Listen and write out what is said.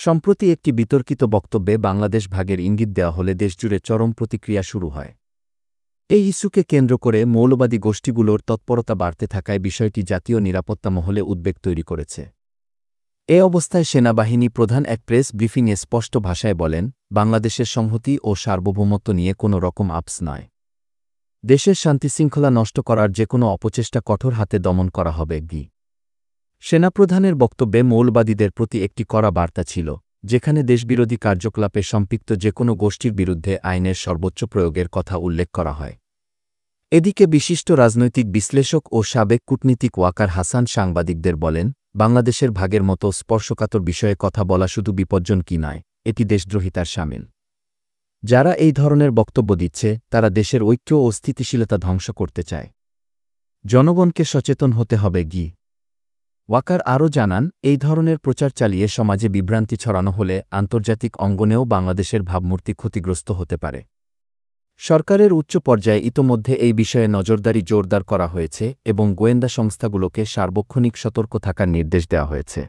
সম্প্রতি একটি বিতর্কিত বক্তব্যে বাংলাদেশ ভাগের ইঙ্গিত দেওয়া হলে দেশজুড়ে চরম প্রতিক্রিয়া শুরু হয়। এই ইস্যুকে কেন্দ্র করে মৌলবাদী গোষ্ঠীগুলোর তৎপরতা বাড়তে থাকায় বিষয়টি জাতীয় নিরাপত্তা মহলে উদ্বেগ তৈরি করেছে। এ অবস্থায় সেনাবাহিনী প্রধান এক প্রেস ব্রিফিংয়ে স্পষ্ট ভাষায় বলেন, বাংলাদেশের সংহতি ও সার্বভৌমত্ব নিয়ে কোনো রকম আপস নয়। দেশের শান্তিশৃঙ্খলা নষ্ট করার যেকোনো অপচেষ্টা কঠোর হাতে দমন করা হবে। সেনাপ্রধানের বক্তব্যে মৌলবাদীদের প্রতি একটি কড়া বার্তা ছিল, যেখানে দেশবিরোধী কার্যকলাপে সম্পৃক্ত যেকোনো গোষ্ঠীর বিরুদ্ধে আইনের সর্বোচ্চ প্রয়োগের কথা উল্লেখ করা হয়। এদিকে বিশিষ্ট রাজনৈতিক বিশ্লেষক ও সাবেক কূটনীতিক ওয়াকার হাসান সাংবাদিকদের বলেন, বাংলাদেশের ভাগের মতো স্পর্শকাতর বিষয়ে কথা বলা শুধু বিপজ্জনকী নয়, এটি দেশদ্রোহিতার শামিল। যারা এই ধরনের বক্তব্য দিচ্ছে তারা দেশের ঐক্য ও স্থিতিশীলতা ধ্বংস করতে চায়। জনগণকে সচেতন হতে হবে। ওয়াকার আরও জানান, এই ধরনের প্রচার চালিয়ে সমাজে বিভ্রান্তি ছড়ানো হলে আন্তর্জাতিক অঙ্গনেও বাংলাদেশের ভাবমূর্তি ক্ষতিগ্রস্ত হতে পারে। সরকারের উচ্চ পর্যায়ে ইতোমধ্যে এই বিষয়ে নজরদারি জোরদার করা হয়েছে এবং গোয়েন্দা সংস্থাগুলোকে সার্বক্ষণিক সতর্ক থাকার নির্দেশ দেওয়া হয়েছে।